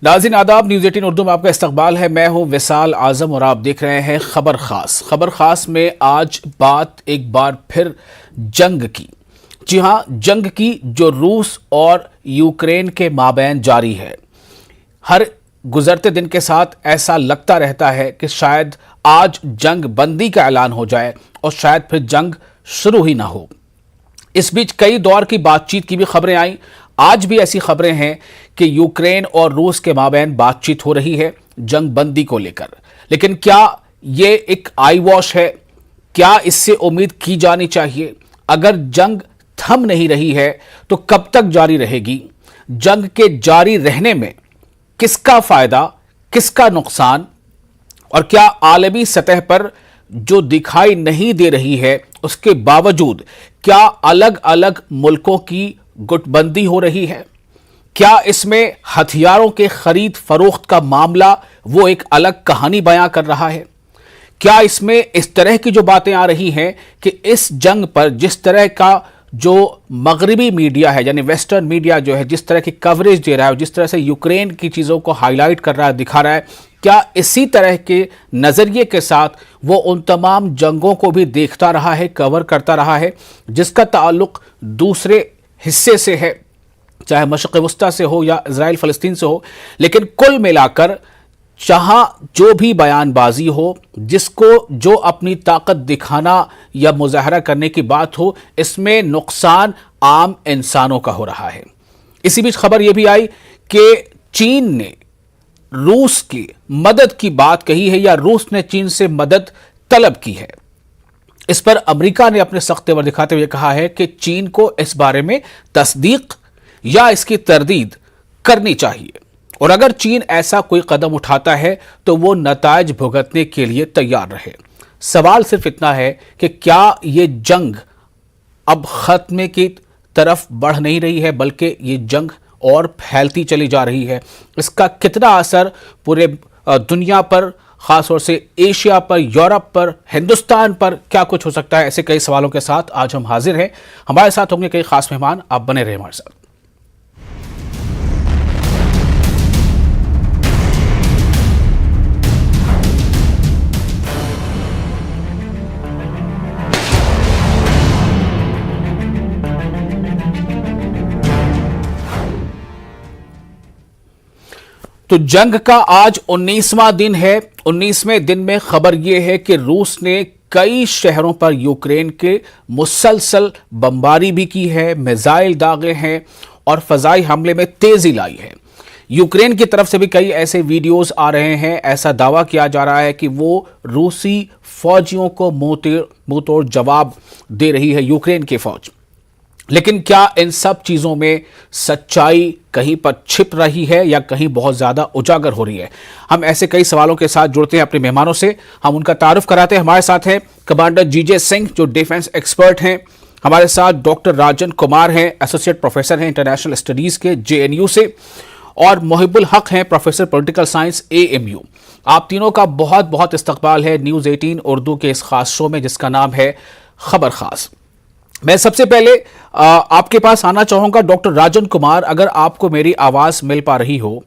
नाज़रीन आदाब, न्यूज़ 18 उर्दू में आपका इस्तकबाल है। मैं हूं विसाल आजम और आप देख रहे हैं खबर खास। खबर खास में आज बात एक बार फिर जंग की। जी हां, जंग की जो रूस और यूक्रेन के माबैन जारी है। हर गुजरते दिन के साथ ऐसा लगता रहता है कि शायद आज जंग बंदी का ऐलान हो जाए और शायद फिर जंग शुरू ही ना हो। इस बीच कई दौर की बातचीत की भी खबरें आई। आज भी ऐसी खबरें हैं कि यूक्रेन और रूस के माबैन बातचीत हो रही है जंग बंदी को लेकर। लेकिन क्या ये एक आई वॉश है? क्या इससे उम्मीद की जानी चाहिए? अगर जंग थम नहीं रही है तो कब तक जारी रहेगी? जंग के जारी रहने में किसका फायदा, किसका नुकसान, और क्या आलमी सतह पर जो दिखाई नहीं दे रही है उसके बावजूद क्या अलग अलग मुल्कों की गुटबंदी हो रही है? क्या इसमें हथियारों के खरीद फरोख्त का मामला वो एक अलग कहानी बयां कर रहा है? क्या इसमें इस तरह की जो बातें आ रही हैं कि इस जंग पर जिस तरह का जो मगरबी मीडिया है, यानी वेस्टर्न मीडिया जो है, जिस तरह की कवरेज दे रहा है, जिस तरह से यूक्रेन की चीज़ों को हाईलाइट कर रहा है, दिखा रहा है, क्या इसी तरह के नज़रिए के साथ वो उन तमाम जंगों को भी देखता रहा है, कवर करता रहा है जिसका ताल्लुक दूसरे हिस्से से है, चाहे मशरिक़ वस्ता से हो या इज़राइल फ़लस्तीन से हो? लेकिन कुल मिलाकर जहां जो भी बयानबाजी हो, जिसको जो अपनी ताकत दिखाना या मुजाहरा करने की बात हो, इसमें नुकसान आम इंसानों का हो रहा है। इसी बीच खबर यह भी आई कि चीन ने रूस की मदद की बात कही है या रूस ने चीन से मदद तलब की है। इस पर अमेरिका ने अपने सख्त तेवर दिखाते हुए कहा है कि चीन को इस बारे में तस्दीक या इसकी तरदीद करनी चाहिए, और अगर चीन ऐसा कोई कदम उठाता है तो वो नतायज भुगतने के लिए तैयार रहे। सवाल सिर्फ इतना है कि क्या ये जंग अब खत्मे की तरफ बढ़ नहीं रही है, बल्कि ये जंग और फैलती चली जा रही है? इसका कितना असर पूरे दुनिया पर, खासतौर से एशिया पर, यूरोप पर, हिंदुस्तान पर क्या कुछ हो सकता है? ऐसे कई सवालों के साथ आज हम हाजिर हैं। हमारे साथ होंगे कई खास मेहमान, आप बने रहे हमारे साथ। तो जंग का आज 19वां दिन है। 19वें दिन में खबर यह है कि रूस ने कई शहरों पर यूक्रेन के मुसलसल बमबारी भी की है, मिसाइल दागे हैं और फजाई हमले में तेजी लाई है। यूक्रेन की तरफ से भी कई ऐसे वीडियोस आ रहे हैं, ऐसा दावा किया जा रहा है कि वो रूसी फौजियों को मुंह तोड़ जवाब दे रही है यूक्रेन की फौज। लेकिन क्या इन सब चीज़ों में सच्चाई कहीं पर छिप रही है या कहीं बहुत ज़्यादा उजागर हो रही है? हम ऐसे कई सवालों के साथ जुड़ते हैं अपने मेहमानों से। हम उनका तारुफ कराते हैं। हमारे साथ हैं कमांडर जीजे सिंह, जो डिफेंस एक्सपर्ट हैं। हमारे साथ डॉक्टर राजन कुमार हैं, एसोसिएट प्रोफेसर हैं इंटरनेशनल स्टडीज़ के JNU से, और मोहिबुल हक हैं, प्रोफेसर पॉलिटिकल साइंस AMU। आप तीनों का बहुत बहुत इस्तकबाल है न्यूज़ 18 उर्दू के इस खास शो में जिसका नाम है खबर खास। मैं सबसे पहले आपके पास आना चाहूंगा डॉक्टर राजन कुमार। अगर आपको मेरी आवाज मिल पा रही हो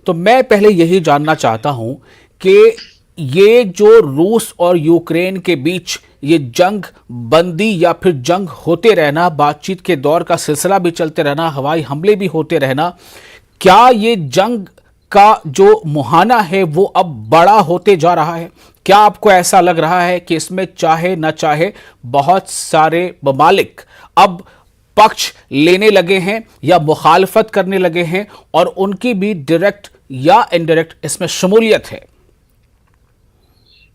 तो मैं पहले यही जानना चाहता हूं कि ये जो रूस और यूक्रेन के बीच ये जंग बंदी या फिर जंग होते रहना, बातचीत के दौर का सिलसिला भी चलते रहना, हवाई हमले भी होते रहना, क्या ये जंग का जो मुहाना है वो अब बड़ा होते जा रहा है? क्या आपको ऐसा लग रहा है कि इसमें चाहे न चाहे बहुत सारे ममालिक अब पक्ष लेने लगे हैं या मुखालफत करने लगे हैं और उनकी भी डायरेक्ट या इनडायरेक्ट इसमें शमूलियत है?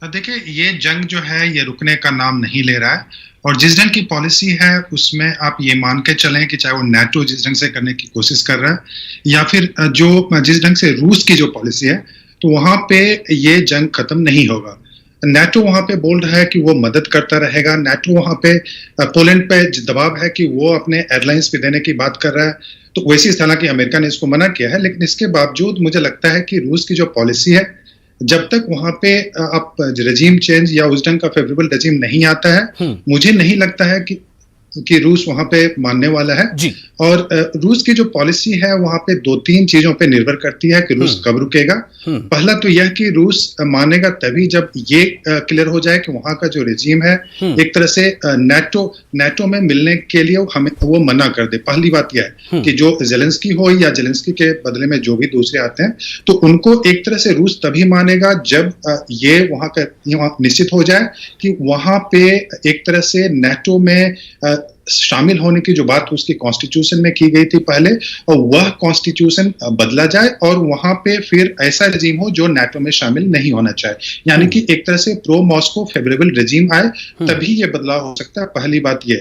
देखिए, ये जंग जो है ये रुकने का नाम नहीं ले रहा है, और जिस ढंग की पॉलिसी है उसमें आप ये मान के चलें कि चाहे वो नेटो जिस ढंग से करने की कोशिश कर रहा है या फिर जिस ढंग से रूस की जो पॉलिसी है, तो वहां पे ये जंग खत्म नहीं होगा। नेटो वहां पे बोल रहा है कि वो मदद करता रहेगा। नेटो वहां पे पोलैंड पे दबाव है कि वो अपने एयरलाइंस पे देने की बात कर रहा है। तो वैसी, हालांकि अमेरिका ने इसको मना किया है, लेकिन इसके बावजूद मुझे लगता है कि रूस की जो पॉलिसी है, जब तक वहां पे आप रजीम चेंज या उस ढंग का फेवरेबल रजीम नहीं आता है, मुझे नहीं लगता है कि कि रूस वहां पे मानने वाला है जी। और रूस की जो पॉलिसी है वहां पे 2-3 चीजों पे निर्भर करती है कि रूस कब रुकेगा। पहला तो यह कि रूस मानेगा तभी जब ये क्लियर हो जाए कि वहां का जो रेजिम है एक तरह से नेटो में मिलने के लिए हमें वो मना कर दे। पहली बात यह है कि जो जेलेंस्की हो या जेलेंस्की के बदले में जो भी दूसरे आते हैं तो उनको एक तरह से रूस तभी मानेगा जब ये वहां का निश्चित हो जाए कि वहां पे एक तरह से नेटो में शामिल होने की जो बात उसकी कॉन्स्टिट्यूशन में की गई थी पहले, और वह कॉन्स्टिट्यूशन बदला जाए और वहां पे फिर ऐसा रेजिम हो जो नेटो में शामिल नहीं होना चाहे, यानी कि एक तरह से प्रो मॉस्को फेवरेबल रेजिम आए, तभी ये बदलाव हो सकता है। पहली बात ये।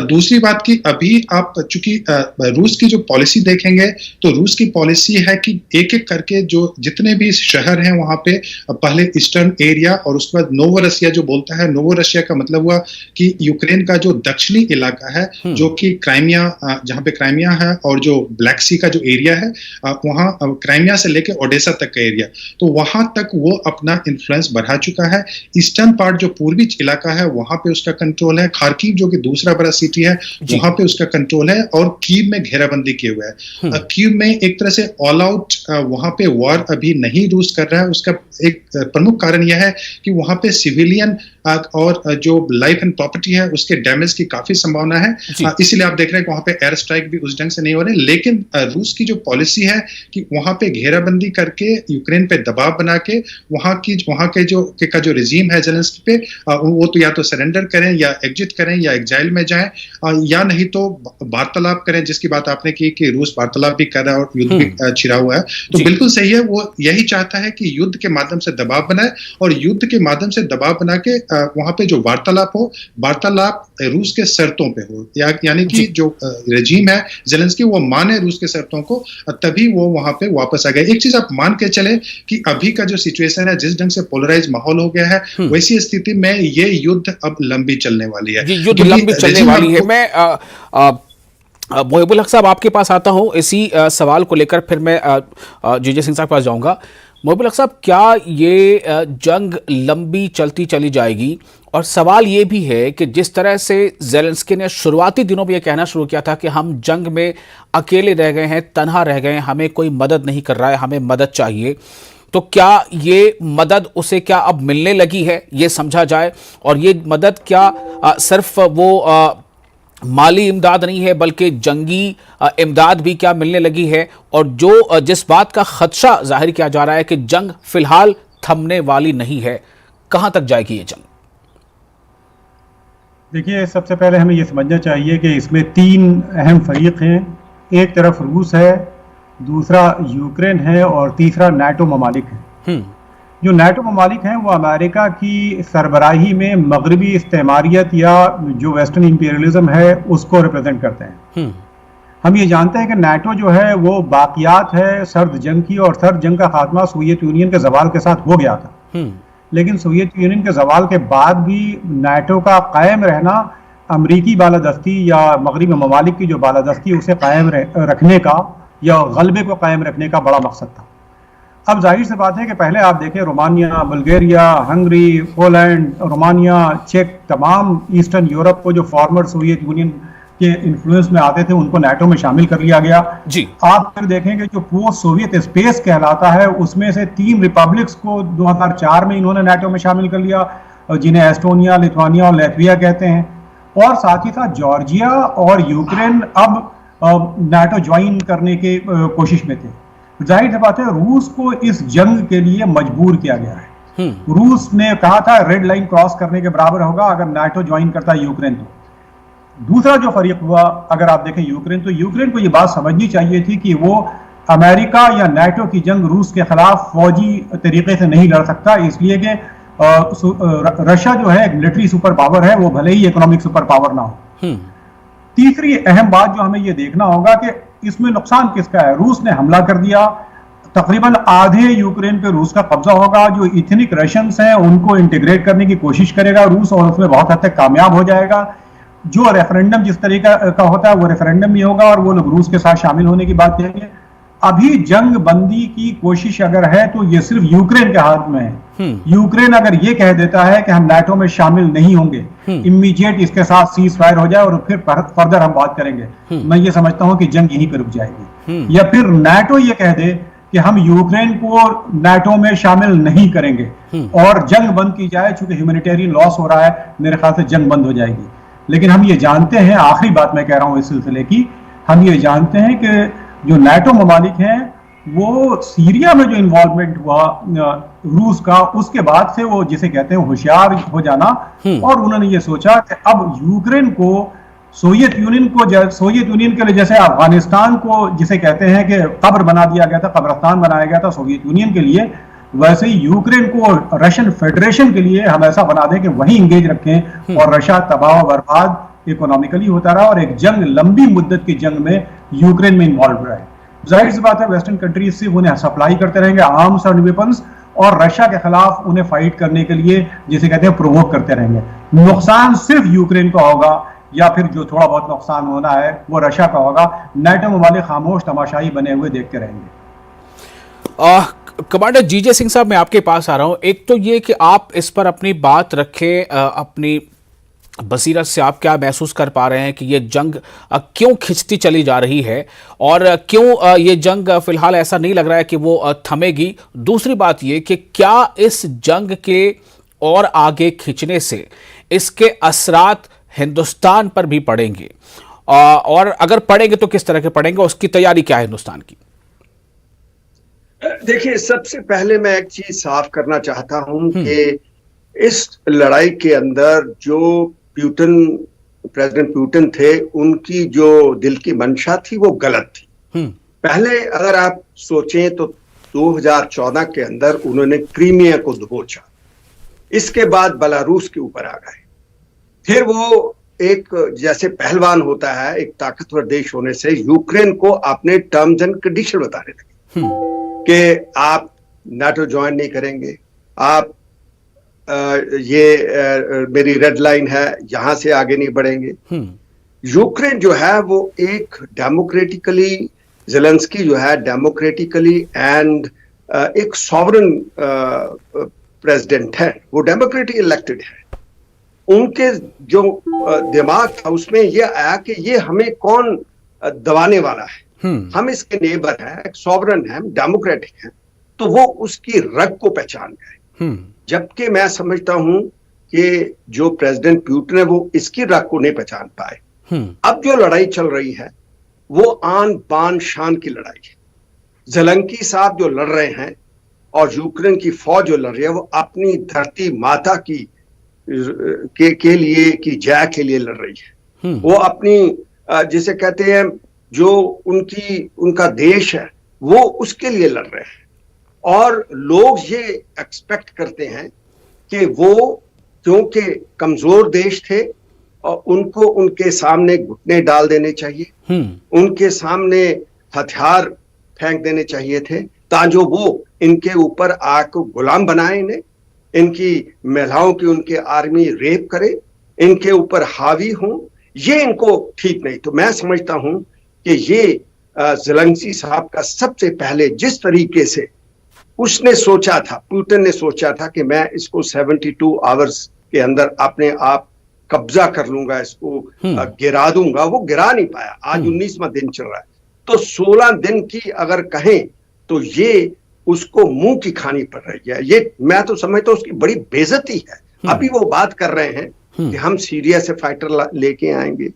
दूसरी बात की अभी आप चूंकि रूस की जो पॉलिसी देखेंगे तो रूस की पॉलिसी है कि एक एक करके जो जितने भी शहर हैं वहां पे पहले ईस्टर्न एरिया और उसके बाद नोवो रशिया जो बोलता है, नोवो रशिया का मतलब हुआ कि यूक्रेन का जो दक्षिणी इलाका है जो कि क्राइमिया, जहां पे क्राइमिया है और जो ब्लैक सी का जो एरिया है वहां क्राइमिया से लेके ओडेसा तक का एरिया, तो वहां तक वो अपना इन्फ्लुएंस बढ़ा चुका है। ईस्टर्न पार्ट जो पूर्वी इलाका है वहां पे उसका कंट्रोल है। खार्किव जो कि दूसरा बड़ा सिटी है वहां पे उसका कंट्रोल है और कीव में घेराबंदी किए हुए है। कीव में एक तरह से ऑल आउट वहां पे वॉर अभी नहीं रूस कर रहा है। उसका एक प्रमुख कारण यह है कि वहां पे सिविलियन और जो लाइफ एंड प्रॉपर्टी है उसके डैमेज की काफी संभावना है, इसलिए आप देख रहे हैं कि वहां पे एयर स्ट्राइक भी उस ढंग से नहीं हो रहे। लेकिन रूस की जो पॉलिसी है कि वहां पे घेराबंदी करके यूक्रेन पे दबाव बना के वहां के जो रेजिम है जेलेंस्की पे, वो तो या तो सरेंडर करें या एग्जिट करें या एग्जाइल में जाएं या नहीं तो वार्तालाप करें, जिसकी बात आपने की कि रूस वार्तालाप भी कर रहा है और युद्ध भी छिड़ा हुआ है। तो बिल्कुल सही है, वो यही चाहता है कि युद्ध के माध्यम से दबाव बनाए और युद्ध के माध्यम से दबाव बना के वहां पे जो वार्तालाप हो, वार्तालाप रूस के शर्तों पे हो, यानी कि जो रेजिम है जेलेंस्की वो माने रूस के शर्तों को, तभी वो वहां पे वापस आ गए। एक चीज आप मान के चले कि अभी का जो सिचुएशन है, जिस ढंग से पोलराइज माहौल हो गया है, वैसी स्थिति में ये युद्ध अब लंबी चलने वाली है। युद्ध लंबी चलने वाली है। मैं मोहिबुल हक साहब आपके पास आता हूं इसी सवाल को लेकर, फिर मैं जीजे सिंह साहब के पास जाऊंगा। मोहिबुल हक साहब, क्या ये जंग लंबी चलती चली जाएगी? और सवाल ये भी है कि जिस तरह से जेलेंस्की ने शुरुआती दिनों में ये कहना शुरू किया था कि हम जंग में अकेले रह गए हैं, तन्हा रह गए हैं, हमें कोई मदद नहीं कर रहा है, हमें मदद चाहिए, तो क्या ये मदद उसे क्या अब मिलने लगी है, ये समझा जाए? और ये मदद क्या सिर्फ वो माली इमदाद नहीं है बल्कि जंगी इमदाद भी क्या मिलने लगी है? और जो जिस बात का खदशा जाहिर किया जा रहा है कि जंग फिलहाल थमने वाली नहीं है, कहां तक जाएगी ये जंग? देखिए, सबसे पहले हमें ये समझना चाहिए कि इसमें 3 अहम फरीक हैं। एक तरफ रूस है, दूसरा यूक्रेन है और तीसरा नाटो ममालिक है। जो नाटो ममालिक हैं वो अमेरिका की सरबराही में मगरबी इस्तेमारियत या जो वेस्टर्न इंपीरियलिज्म है उसको रिप्रेजेंट करते हैं। हम ये जानते हैं कि नाटो जो है वो बाकियात है सर्द जंग की, और सर्द जंग का खात्मा सोवियत यूनियन के जवाल के साथ हो गया था। लेकिन सोवियत यूनियन के जवाल के बाद भी नाटो का कायम रहना अमरीकी बालादस्ती या मगरबी ममालिक की जो बालादस्ती उसे कायम रखने का या गलबे को कायम रखने का बड़ा मकसद था। अब जाहिर सी बात है कि पहले आप देखें Romania, Bulgaria, Hungary, Poland, Romania, चेक, तमाम ईस्टर्न यूरोप को जो फॉर्मर सोवियत यूनियन के इन्फ्लुएंस में आते थे उनको नाटो में शामिल कर लिया गया जी। आप फिर देखेंगे जो पोस्ट सोवियत स्पेस कहलाता है उसमें से 3 रिपब्लिक्स को 2004 में इन्होंने नाटो में शामिल कर लिया, जिन्हें एस्टोनिया, लिथुआनिया और लैटविया कहते हैं। और साथ ही साथ जॉर्जिया और यूक्रेन अब नाटो ज्वाइन करने के कोशिश में थे। जाहिर सी बात है रूस को इस जंग के लिए मजबूर किया गया है। रूस ने कहा था रेड लाइन क्रॉस करने के बराबर होगा अगर नाटो ज्वाइन करता है यूक्रेन। तो दूसरा जो फरीक हुआ, अगर आप देखें यूक्रेन, तो यूक्रेन को यह बात समझनी चाहिए थी कि वो अमेरिका या नाटो की जंग रूस के खिलाफ फौजी तरीके से नहीं लड़ सकता, इसलिए कि रशिया जो है एक मिलिट्री सुपर पावर है, वो भले ही इकोनॉमिक सुपर पावर ना हो। तीसरी अहम बात जो हमें ये देखना होगा कि इसमें नुकसान किसका है। रूस ने हमला कर दिया, तकरीबन आधे यूक्रेन पे रूस का कब्जा होगा। जो इथनिक रशियंस हैं उनको इंटीग्रेट करने की कोशिश करेगा रूस और उसमें बहुत हद तक कामयाब हो जाएगा। जो रेफरेंडम जिस तरीके का होता है वो रेफरेंडम भी होगा और वो लोग रूस के साथ शामिल होने की बात करेंगे। अभी जंग बंदी की कोशिश अगर है तो ये सिर्फ यूक्रेन के हाथ में है। यूक्रेन अगर ये कह देता है कि हम नाटो में शामिल नहीं होंगे, इमीडिएट इसके साथ सीज फायर हो जाए और फिर फर्दर हम बात करेंगे, मैं ये समझता हूं कि जंग यहीं पर रुक जाएगी। या फिर नाटो ये कह दे कि हम यूक्रेन को नाटो में शामिल नहीं करेंगे और जंग बंद की जाए, चूंकि ह्यूमैनिटेरियन लॉस हो रहा है, मेरे ख्याल से जंग बंद हो जाएगी। लेकिन हम ये जानते हैं, आखिरी बात मैं कह रहा हूं इस सिलसिले की, हम ये जानते हैं कि जो नाटो ममालिक हैं वो सीरिया में जो इन्वॉल्वमेंट हुआ रूस का, उसके बाद से वो जिसे कहते हैं होशियार हो जाना, और उन्होंने ये सोचा कि अब यूक्रेन को सोवियत यूनियन के लिए जैसे अफगानिस्तान को जिसे कहते हैं कि कब्र बना दिया गया था, कब्रिस्तान बनाया गया था सोवियत यूनियन के लिए, वैसे ही यूक्रेन को रशियन फेडरेशन के लिए हम ऐसा बना दें कि वहीं इंगेज रखें और रशिया तबाह बर्बाद इकोनॉमिकली होता रहा और एक जंग, लंबी मुद्दत की जंग में यूक्रेन में इन्वॉल्व रहा है। जाहिर सी बात है वेस्टर्न कंट्रीज सिर्फ उन्हें सप्लाई करते रहेंगे आर्म्स और वेपन्स, और रशिया के खिलाफ उन्हें फाइट करने के लिए जिसे कहते हैं प्रोवोक करते रहेंगे। नुकसान सिर्फ यूक्रेन का होगा, या फिर जो थोड़ा बहुत नुकसान होना है वो रशिया का होगा। नाटो ममालिक खामोश तमाशाई बने हुए देखते रहेंगे। कमांडर जीजे सिंह साहब, मैं आपके पास आ रहा हूं। एक तो ये कि आप इस पर अपनी बात रखें, अपनी बसीरत से आप क्या महसूस कर पा रहे हैं कि ये जंग क्यों खिंचती चली जा रही है और क्यों ये जंग फिलहाल ऐसा नहीं लग रहा है कि वो थमेगी। दूसरी बात ये कि क्या इस जंग के और आगे खिंचने से इसके असरात हिंदुस्तान पर भी पड़ेंगे, और अगर पड़ेंगे तो किस तरह के पड़ेंगे, उसकी तैयारी क्या है हिंदुस्तान की? देखिए, सबसे पहले मैं एक चीज साफ करना चाहता हूं कि इस लड़ाई के अंदर जो प्रेसिडेंट पुतिन थे, उनकी जो दिल की मंशा थी वो गलत थी। पहले अगर आप सोचें तो 2014 के अंदर उन्होंने क्रीमिया को दबोचा, इसके बाद बेलारूस के ऊपर आ गए, फिर वो एक जैसे पहलवान होता है एक ताकतवर देश होने से यूक्रेन को अपने टर्म्स एंड कंडीशन बताने लगे कि आप नाटो ज्वाइन नहीं करेंगे, आप मेरी रेड लाइन है, यहां से आगे नहीं बढ़ेंगे। यूक्रेन जो है वो एक डेमोक्रेटिकली, ज़ेलेंस्की जो है डेमोक्रेटिकली एंड एक सॉवरन प्रेसिडेंट है, वो डेमोक्रेटिक इलेक्टेड है। उनके जो दिमाग था उसमें ये आया कि ये हमें कौन दबाने वाला है, हम इसके नेबर हैं, एक सॉवरन है, डेमोक्रेटिक हैं, तो वो उसकी रग को पहचान गए। जबकि मैं समझता हूं कि जो प्रेसिडेंट पुतिन है वो इसकी रग को नहीं पहचान पाए। अब जो लड़ाई चल रही है वो आन बान शान की लड़ाई है। ज़ेलेंस्की साहब जो लड़ रहे हैं और यूक्रेन की फौज जो लड़ रही है वो अपनी धरती माता की के लिए, की जय के लिए लड़ रही है। वो अपनी जिसे कहते हैं जो उनका देश है वो उसके लिए लड़ रहे हैं, और लोग ये एक्सपेक्ट करते हैं कि वो क्योंकि कमजोर देश थे और उनको उनके सामने घुटने डाल देने चाहिए, उनके सामने हथियार फेंक देने चाहिए थे, ताकि वो इनके ऊपर आकर गुलाम बनाए, इन्हें, इनकी महिलाओं की उनके आर्मी रेप करे, इनके ऊपर हावी हों, ये इनको ठीक नहीं। तो मैं समझता हूं कि ये ज़ेलेंस्की साहब का सबसे पहले जिस तरीके से उसने सोचा था, पुतिन ने सोचा था कि मैं इसको 72 आवर्स के अंदर अपने आप कब्जा कर लूंगा, इसको गिरा दूंगा, वो गिरा नहीं पाया। आज 19वां दिन चल रहा है, तो 16 दिन की अगर कहें तो ये उसको मुंह की खानी पड़ रही है। ये मैं तो समझता हूँ उसकी बड़ी बेइज्जती है। अभी वो बात कर रहे हैं कि हम सीरिया से फाइटर लेके आएंगे,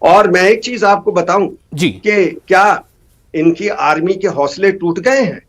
और मैं एक चीज आपको बताऊं कि क्या इनकी आर्मी के हौसले टूट गए हैं?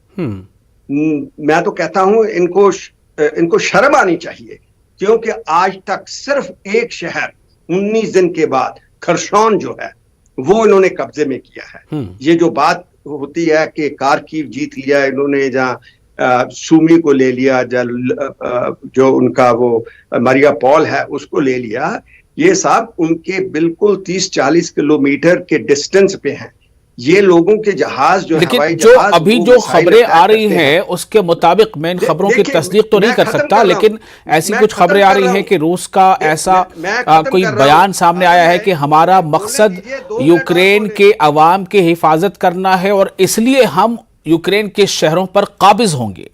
मैं तो कहता हूं इनको शर्म आनी चाहिए, क्योंकि आज तक सिर्फ एक शहर 19 दिन के बाद खरसोन जो है वो इन्होंने कब्जे में किया है। ये जो बात होती है कि कारकीव जीत लिया इन्होंने, जहाँ सुमी को ले लिया, जो उनका वो मारियापोल है उसको ले लिया, ये सब उनके बिल्कुल 30-40 किलोमीटर के डिस्टेंस पे हैं। ये लोगों के जहाज जो लेकिन हवाई जो जहाज अभी वो जो मिसाइल खबरें अटैक आ रही करते हैं उसके मुताबिक मैं इन खबरों की देखिए, तस्दीक तो नहीं मैं कर खत्म सकता, कर रहा लेकिन हूं, ऐसी मैं कुछ खत्म खबरें आ कर रही रहा हैं हूं, कि रूस का ऐसा मैं खत्म कोई कर रहा बयान हूं। सामने आजम आया है भाई, कि हमारा बोलने मकसद दीजिए, 2 मिनट और यूक्रेन बोलने के दीजिए। अवाम की हिफाजत करना है और इसलिए हम यूक्रेन के शहरों पर काबिज होंगे।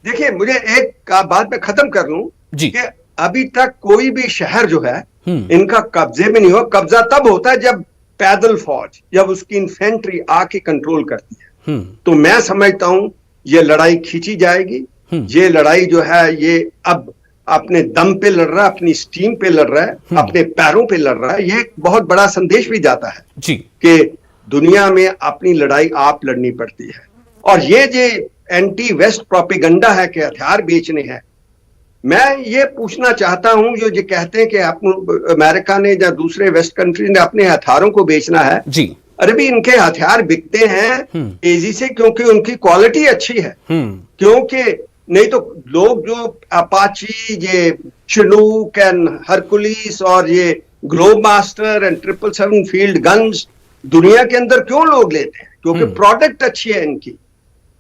देखिए, मुझे एक का बात मैं खत्म कर लूं जी। कि अभी तक कोई भी शहर जो है हम्म। इनका कब्जे में नहीं हुआ। कब्जा तब होता है जब पैदल फौज, जब उसकी इन्फेंट्री आके कंट्रोल करती है। तो मैं समझता हूं ये लड़ाई खींची जाएगी। ये लड़ाई जो है ये अब अपने दम पे लड़ रहा है, अपनी स्टीम पे लड़ रहा है, अपने पैरों पे लड़ रहा है। ये एक बहुत बड़ा संदेश भी जाता है जी कि दुनिया में अपनी लड़ाई आप लड़नी पड़ती है। और ये जो एंटी वेस्ट प्रोपेगेंडा है कि हथियार बेचने हैं, मैं ये पूछना चाहता हूं जो ये कहते हैं कि अमेरिका ने या दूसरे वेस्ट कंट्री ने अपने हथियारों को बेचना है। जी। अरे भी इनके हथियार बिकते हैं तेजी से क्योंकि उनकी क्वालिटी अच्छी है। क्योंकि नहीं तो लोग जो अपाची, ये चिनूक एंड हरकुलिस और ये globe master and 777 field guns दुनिया के अंदर क्यों लोग लेते हैं? क्योंकि प्रोडक्ट अच्छी है इनकी।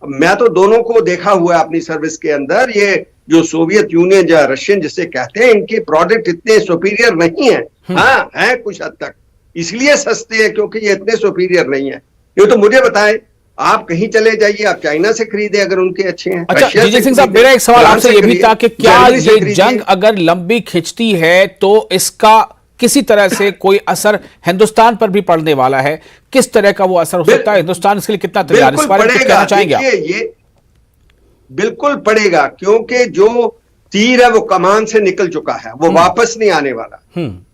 मैं तो दोनों को देखा हुआ है अपनी सर्विस के अंदर। ये जो सोवियत यूनियन या रशियन जिसे कहते हैं, इनके प्रोडक्ट इतने सुपीरियर नहीं है। हाँ है कुछ हद तक, इसलिए सस्ते हैं क्योंकि ये इतने सुपीरियर नहीं है। ये तो मुझे बताएं, आप कहीं चले जाइए, आप चाइना से खरीदे अगर उनके अच्छे हैं। अच्छा जीजे सिंह साहब, मेरा एक सवाल आपसे ये भी था कि क्या ये जंग अगर लंबी खिंचती है तो इसका किसी तरह से कोई असर हिंदुस्तान पर भी पड़ने वाला है? किस तरह का वो असर हो सकता है? हिंदुस्तान इसके लिए कितना तैयार है? इस बारे में कुछ कहना चाहेंगे आप? ये बिल्कुल पड़ेगा क्योंकि जो तीर है वो कमान से निकल चुका है, वो वापस नहीं आने वाला।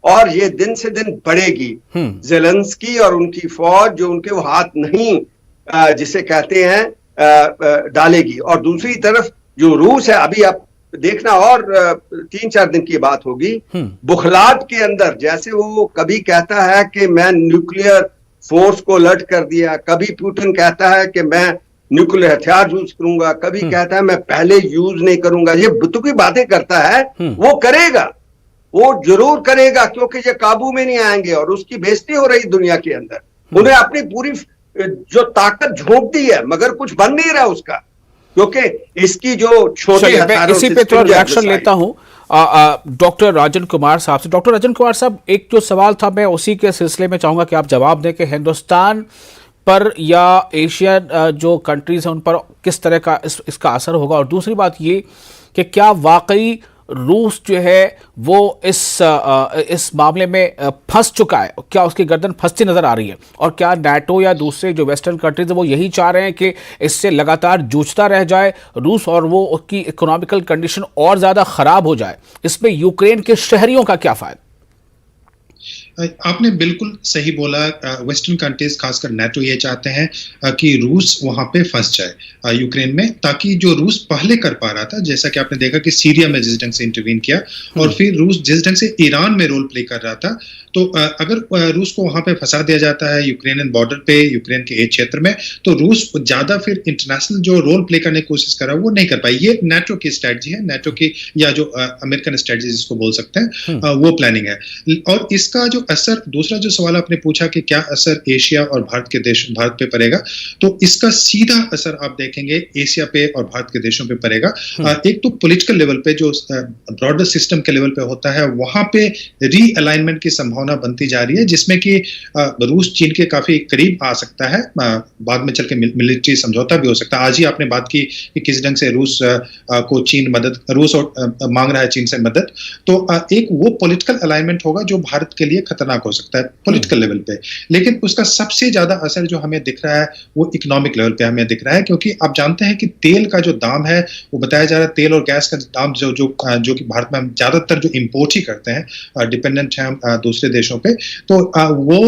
और ये दिन से दिन बढ़ेगी। ज़ेलेंस्की और उनकी फौज जो उनके वो हाथ नहीं जिसे कहते हैं डालेगी। और दूसरी तरफ जो रूस है, अभी आप देखना और 3-4 दिन की बात होगी, बुखलाट के अंदर जैसे वो कभी कहता है कि मैं न्यूक्लियर फोर्स को अलर्ट कर दिया, कभी पुतिन कहता है कि मैं न्यूक्लियर हथियार यूज करूंगा, कभी कहता है मैं पहले यूज नहीं करूंगा। ये बुतू की बातें करता है, वो करेगा, वो जरूर करेगा क्योंकि ये काबू में नहीं आएंगे और उसकी बेइज्जती हो रही दुनिया के अंदर। उन्हें अपनी पूरी जो ताकत झोंक दी है मगर कुछ बन नहीं रहा उसका, क्योंकि इसकी जो छोटे इसी पे थोड़ा रिएक्शन लेता हूं डॉक्टर राजन कुमार साहब से। डॉक्टर राजन कुमार साहब, एक जो सवाल था मैं उसी के सिलसिले में चाहूंगा कि आप जवाब दें कि हिंदुस्तान पर या एशियन जो कंट्रीज हैं उन पर किस तरह का इसका असर होगा, और दूसरी बात ये कि क्या वाकई रूस जो है वो इस मामले में फंस चुका है? क्या उसकी गर्दन फंसती नजर आ रही है? और क्या नाटो या दूसरे जो वेस्टर्न कंट्रीज वो यही चाह रहे हैं कि इससे लगातार जूझता रह जाए रूस और वो उसकी इकोनॉमिकल कंडीशन और ज्यादा खराब हो जाए? इसमें यूक्रेन के शहरियों का क्या फायदा? आपने बिल्कुल सही बोला। वेस्टर्न कंट्रीज खासकर नाटो ये चाहते हैं कि रूस वहां पे फंस जाए यूक्रेन में, ताकि जो रूस पहले कर पा रहा था, जैसा कि आपने देखा कि सीरिया में जिस ढंग से इंटरवीन किया और फिर रूस जिस ढंग से ईरान में रोल प्ले कर रहा था, तो अगर रूस को वहां पे फंसा दिया जाता है यूक्रेनियन बॉर्डर पे, यूक्रेन के एक क्षेत्र में, तो रूस ज्यादा फिर इंटरनेशनल जो रोल प्ले करने की कोशिश कर रहा है वो नहीं कर पाई। ये नाटो की स्ट्रेटजी है, नाटो की या जो अमेरिकन स्ट्रेटजी जिसको बोल सकते हैं, वो प्लानिंग है। और इसका जो असर, दूसरा जो सवाल आपने पूछा कि क्या असर एशिया और भारत पे पड़ेगा, तो इसका सीधा असर आप देखेंगे एशिया पे और भारत के देशों पे पड़ेगा। एक तो पॉलिटिकल लेवल पे जो ब्रॉडर सिस्टम के लेवल पे होता है, वहां पे रीअलाइनमेंट की संभावना बनती जा रही है, जिसमें कि रूस चीन के काफी करीब आ सकता है, बाद में चल के मिलिट्री समझौता भी हो सकता है। आज ही आपने बात की कि किस ढंग से रूस को चीन मदद, रूस मांग रहा है चीन से मदद, तो एक वो पॉलिटिकल अलाइनमेंट होगा जो भारत के लिए खतरनाक हो सकता है पॉलिटिकल लेवल पे। लेकिन उसका सबसे ज्यादा असर जो हमें दिख रहा है वो इकोनॉमिक लेवल पे हमें दिख रहा है, क्योंकि आप जानते हैं कि तेल का जो दाम है वो बताया जा रहा है, तेल और गैस का दाम जो कि भारत में हम ज्यादातर जो इंपोर्ट ही करते हैं, डिपेंडेंट है हम दूसरे देशों पे, तो वो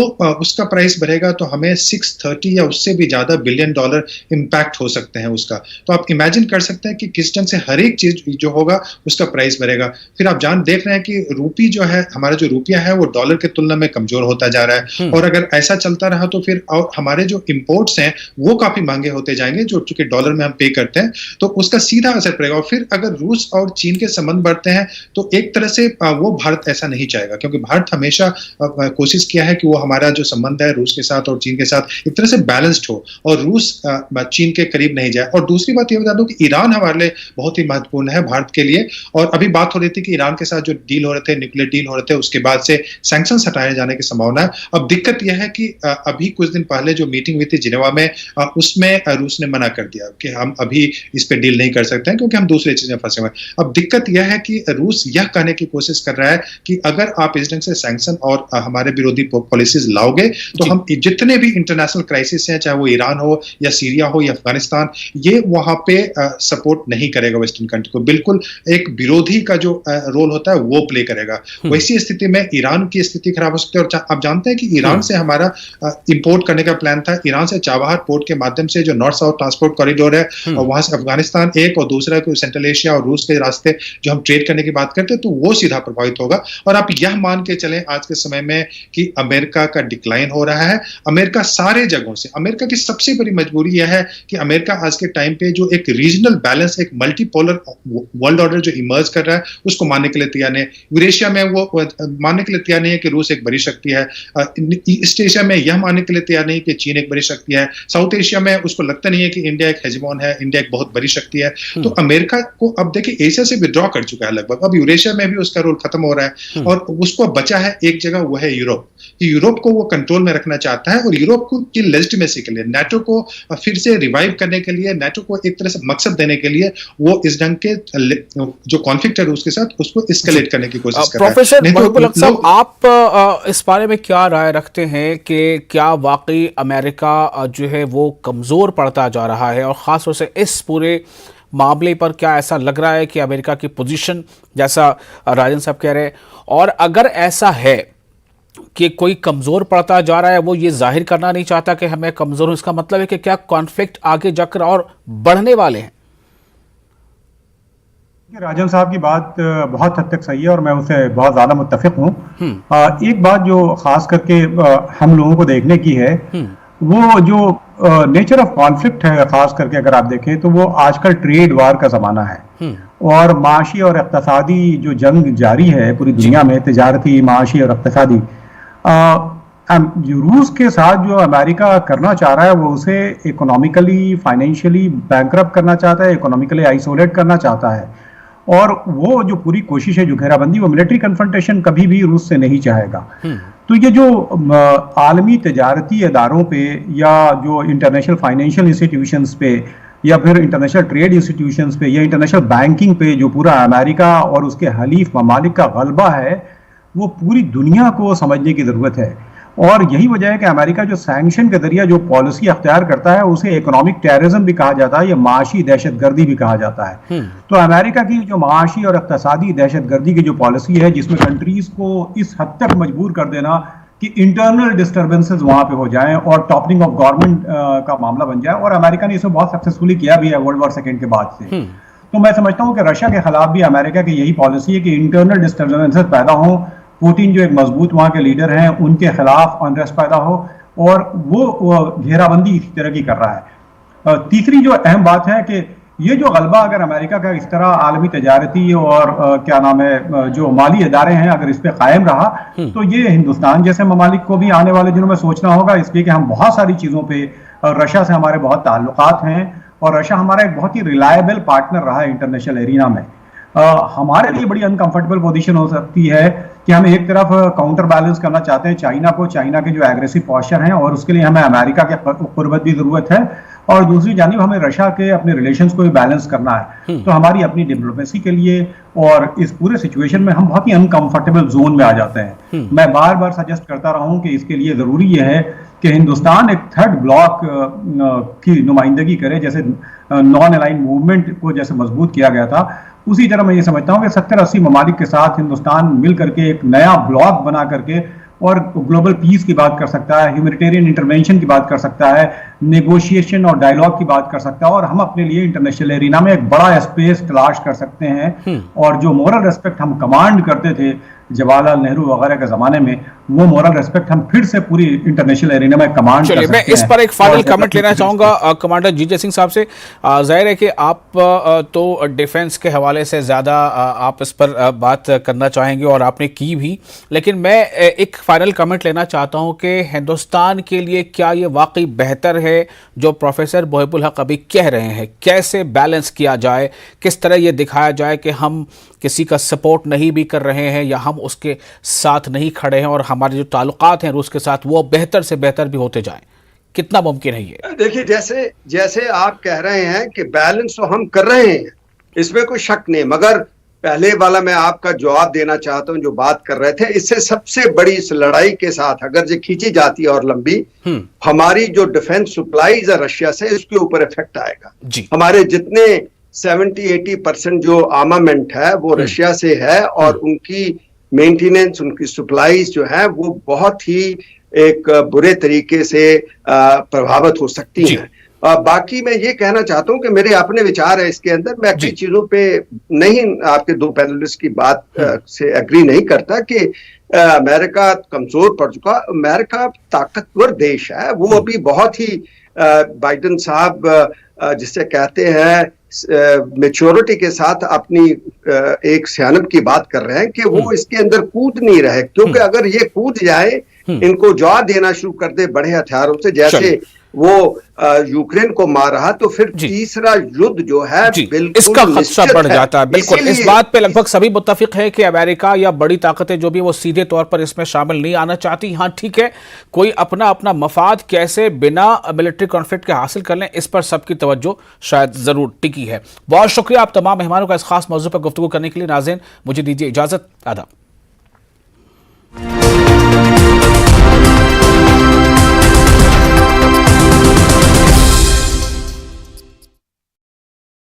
उसका प्राइस बढ़ेगा तो हमें 630 या उससे भी ज्यादा बिलियन डॉलर इंपैक्ट हो सकते हैं उसका। तो आप इमेजिन कर सकते हैं कि किस ढंग से हर एक चीज जो होगा उसका प्राइस बढ़ेगा। फिर आप देख रहे हैं कि रूपी जो है, हमारा जो रुपया है वो डॉलर के तुलना में कमजोर होता जा रहा है, और अगर ऐसा चलता रहा तो फिर और हमारे जो इंपोर्ट्स हैं वो काफी महंगे होते जाएंगे, जो चूंकि डॉलर में हम पे करते हैं, तो उसका सीधा असर पड़ेगा। और फिर अगर रूस और चीन के संबंध बढ़ते हैं तो एक तरह से वो भारत ऐसा नहीं चाहेगा, क्योंकि भारत हमेशा कोशिश किया है कि वो हमारा जो संबंध है रूस के साथ और चीन के साथ एक तरह से बैलेंस्ड हो और रूस चीन के करीब नहीं जाए। और दूसरी बात ये बता दूं कि ईरान हमारे लिए बहुत ही महत्वपूर्ण है भारत के लिए, और अभी बात हो रही थी कि ईरान के साथ जो डील हो रहे थे, न्यूक्लियर डील हो रहे थे, उसके बाद से सैंक्शंस हटाए जाने की संभावना है। अब दिक्कत यह है कि अभी कुछ दिन पहले जो मीटिंग हुई थी जिनेवा में, उसमें रूस ने मना कर दिया कि हम अभी इस पे डील नहीं कर सकते हैं क्योंकि हम दूसरी चीजें फंसे हुए हैं। अब दिक्कत यह है कि रूस यह कहने की कोशिश कर रहा है कि अगर आप इस ढंग से सैंक्शन और हमारे विरोधी पॉलिसीज लाओगे तो हम जितने भी इंटरनेशनल क्राइसिस हैं, चाहे वो ईरान हो या सीरिया हो या अफगानिस्तान, ये वहां पे सपोर्ट नहीं करेगा वेस्टर्न कंट्री को। बिल्कुल एक विरोधी का जो रोल होता है वो प्ले करेगा। वैसी स्थिति में ईरान की स्थिति खराब हो सकती है। और आप जानते हैं कि ईरान से हमारा इंपोर्ट करने का प्लान था, ईरान से चाबहार पोर्ट के माध्यम से जो नॉर्थ साउथ ट्रांसपोर्ट कॉरिडोर है, और वहां से अफगानिस्तान एक और दूसरा को सेंट्रल एशिया और रूस के रास्ते जो हम ट्रेड करने की बात करते हैं, तो वो सीधा प्रभावित होगा। और आप यह मान के चलें आज के समय में कि अमेरिका का डिक्लाइन हो रहा है। अमेरिका सारे जगहों से, अमेरिका की सबसे बड़ी मजबूरी यह है कि अमेरिका आज के टाइम पे जो एक रीजनल बैलेंस, एक मल्टीपोलर वर्ल्ड ऑर्डर जो इमर्ज कर रहा है, उसको मानने के लिए तैयार नहीं। यूरेशिया में वो मानने के लिए तैयार नहीं है कि रूस एक बड़ी शक्ति है, ईस्ट एशिया में यह मानने के लिए तैयार नहीं कि चीन एक बड़ी शक्ति है, साउथ एशिया में उसको लगता नहीं है कि इंडिया एक हेजेमोन है, इंडिया एक बहुत बड़ी शक्ति है। तो अमेरिका को अब देखिए एशिया से विड्रॉ कर चुका है लगभग, अब यूरेशिया में भी उसका रोल खत्म हो रहा है, और उसको बचा है एक जगह, वो है यूरोप। यूरोप को वो कंट्रोल में रखना चाहता है, और यूरोप को की लेजिटिमेसी के लिए, नेटो को फिर से रिवाइव करने के लिए, नेटो को एक तरह से मकसद देने के लिए वो इस ढंग के जो कॉन्फ्लिक्ट है उसके साथ, उसको एस्केलेट करने की कोशिश कर रहा है। प्रोफेसर मुहिबुल हक साहब, आप इस बारे में क्या राय रखते हैं कि क्या वाकई अमेरिका जो है वो कमजोर पड़ता जा रहा है, और खास तौर से इस पूरे मामले पर क्या ऐसा लग रहा है कि अमेरिका की पोजीशन, जैसा राजन साहब कह रहे हैं, और अगर ऐसा है कि कोई कमजोर पड़ता जा रहा है, वो ये जाहिर करना नहीं चाहता कि हमें कमजोर हूं, इसका मतलब है कि क्या कॉन्फ्लिक्ट आगे जाकर और बढ़ने वाले हैं? राजन साहब की बात बहुत हद तक सही है और मैं उससे बहुत ज्यादा मुत्तफिक हूँ। एक बात जो खास करके हम लोगों को देखने की है, वो जो नेचर ऑफ कॉन्फ्लिक्ट है, खास करके अगर आप देखें तो वो आजकल ट्रेड वार का जमाना है, और माशी और इक्तसादी जो जंग जारी है पूरी दुनिया में, तिजारती, माशी और इक्तसादी, रूस के साथ जो अमेरिका करना चाह रहा है वो उसे इकोनॉमिकली, फाइनेंशियली बैंकरप्ट करना चाहता है, इकोनॉमिकली आइसोलेट करना चाहता है। और वो जो पूरी कोशिश है, जो घेराबंदी, वो मिलिट्री कन्फ्रंटेशन कभी भी रूस से नहीं चाहेगा। तो ये जो आलमी तजारती इदारों पे, या जो इंटरनेशनल फाइनेंशियल इंस्टीट्यूशंस पे, या फिर इंटरनेशनल ट्रेड इंस्टीट्यूशंस पे, या इंटरनेशनल बैंकिंग पे जो पूरा अमेरिका और उसके हलीफ ममालिक का गलबा है, वो पूरी दुनिया को समझने की ज़रूरत है। और यही वजह है कि अमेरिका जो सैंक्शन के जरिए जो पॉलिसी अख्तियार करता है, उसे इकोनॉमिक टेररिज्म भी कहा जाता है, या माशी दहशतगर्दी भी कहा जाता है। तो अमेरिका की जो माशी और इक्तसादी दहशतगर्दी की जो पॉलिसी है, जिसमें कंट्रीज को इस हद तक मजबूर कर देना कि इंटरनल डिस्टर्बेंसेस वहां पे हो जाएं और टॉपलिंग ऑफ गवर्नमेंट का मामला बन जाए, और अमेरिका ने इसे बहुत सक्सेसफुली किया भी है वर्ल्ड वॉर सेकेंड के बाद से। तो मैं समझता हूँ कि रशिया के खिलाफ भी अमेरिका की यही पॉलिसी है कि इंटरनल डिस्टर्बेंसेस पैदा हो, पुतिन जो एक मजबूत वहां के लीडर हैं उनके खिलाफ अनरेस्ट पैदा हो, और वो घेराबंदी इसी तरह की कर रहा है। तीसरी जो अहम बात है कि ये जो गलबा अगर अमेरिका का इस तरह आलमी तजारती और क्या नाम है जो माली इदारे हैं, अगर इस पे कायम रहा, तो ये हिंदुस्तान जैसे ममालिक को भी आने वाले दिनों में सोचना होगा, इसलिए कि हम बहुत सारी चीज़ों पे रशिया से हमारे बहुत ताल्लुकात हैं, और रशिया हमारा एक बहुत ही रिलायबल पार्टनर रहा है इंटरनेशनल एरिना में। हमारे लिए बड़ी अनकंफर्टेबल पोजीशन हो सकती है कि हम एक तरफ काउंटर बैलेंस करना चाहते हैं चाइना को, चाइना के जो एग्रेसिव पॉस्चर हैं, और उसके लिए हमें अमेरिका के कुर्बत भी जरूरत है, और दूसरी जानिब हमें रशिया के अपने रिलेशंस को भी बैलेंस करना है। तो हमारी अपनी डिप्लोमेसी के लिए और इस पूरे सिचुएशन में हम बहुत ही अनकंफर्टेबल जोन में आ जाते हैं। मैं बार बार सजेस्ट करता रहा हूं कि इसके लिए जरूरी यह है कि हिंदुस्तान एक थर्ड ब्लॉक की नुमाइंदगी करे, जैसे नॉन अलाइन मूवमेंट को जैसे मजबूत किया गया था, उसी तरह मैं ये समझता हूँ कि 70-80 ममालिक के साथ हिंदुस्तान मिल करके एक नया ब्लॉक बना करके और ग्लोबल पीस की बात कर सकता है, ह्यूमैनिटेरियन इंटरवेंशन की बात कर सकता है, नेगोशिएशन और डायलॉग की बात कर सकता है, और हम अपने लिए इंटरनेशनल एरिना में एक बड़ा स्पेस तलाश कर सकते हैं। और जो मोरल रेस्पेक्ट हम कमांड करते थे जवाहरलाल नेहरू वगैरह के जमाने में, वो मॉरल रेस्पेक्ट हम फिर से पूरी इंटरनेशनल एरिना में कमांड कर सकते हैं। मैं इस पर एक फाइनल कमेंट लेना चाहूंगा कमांडर जीते सिंह साहब से। जाहिर है कि आप तो डिफेंस के हवाले से ज़्यादा आप इस पर बात करना चाहेंगे और आपने की भी, लेकिन मैं एक फाइनल कमेंट लेना चाहता हूं कि हिंदुस्तान के लिए क्या ये वाकई बेहतर है जो प्रोफेसर मोहिबुल हक अभी कह रहे हैं? कैसे बैलेंस किया जाए, किस तरह ये दिखाया जाए कि हम किसी का सपोर्ट नहीं भी कर रहे हैं या हम उसके साथ नहीं खड़े हैं और हमारे जो ताल्लुकात हैं रूस के साथ वो बेहतर से बेहतर भी होते जाएं? कितना मुमकिन है ये? देखिए, जैसे जैसे आप कह रहे हैं कि बैलेंस तो हम कर रहे हैं, इसमें कोई शक नहीं, मगर पहले वाला मैं आपका जवाब देना चाहता हूं जो बात कर रहे थे, इससे सबसे बड़ी इस लड़ाई के साथ अगर ये खींची जाती है और लंबी, हमारी जो डिफेंस सप्लाईज है रशिया से, इसके ऊपर इफेक्ट आएगा। हमारे जितने 70-80% जो आर्मामेंट है वो रशिया से है और उनकी मेंटेनेंस, उनकी सप्लाईज जो है वो बहुत ही एक बुरे तरीके से प्रभावित हो सकती हैं। बाकी मैं ये कहना चाहता हूं कि मेरे अपने विचार है इसके अंदर, मैं कई चीजों पे नहीं आपके दो पैनलिस्ट की बात से एग्री नहीं करता कि अमेरिका कमजोर पड़ चुका। अमेरिका ताकतवर देश है, वो अभी बहुत ही बाइडेन साहब जिसे कहते हैं मैच्योरिटी के साथ अपनी एक सियानत की बात कर रहे हैं कि वो इसके अंदर कूद नहीं रहे, क्योंकि अगर ये कूद जाए, इनको जवाब देना शुरू कर दे बड़े हथियारों से, जैसे वो यूक्रेन को मार रहा, तो फिर तीसरा युद्ध जो है बिल्कुल इसका खदशा बढ़ जाता है। बिल्कुल इस बात पे लगभग सभी मुत्तफिक है कि अमेरिका या बड़ी ताकतें जो भी वो सीधे तौर पर इसमें शामिल नहीं आना चाहती। हाँ ठीक है, कोई अपना अपना मफाद कैसे बिना मिलिट्री कॉन्फ्लिक्ट के हासिल कर लें, इस पर सबकी तवज्जो शायद जरूर टिकी है। बहुत शुक्रिया आप तमाम मेहमानों का इस खास मौजू पर गुफ्तगू करने के लिए। नाज़रीन मुझे दीजिए इजाजत, आदाब।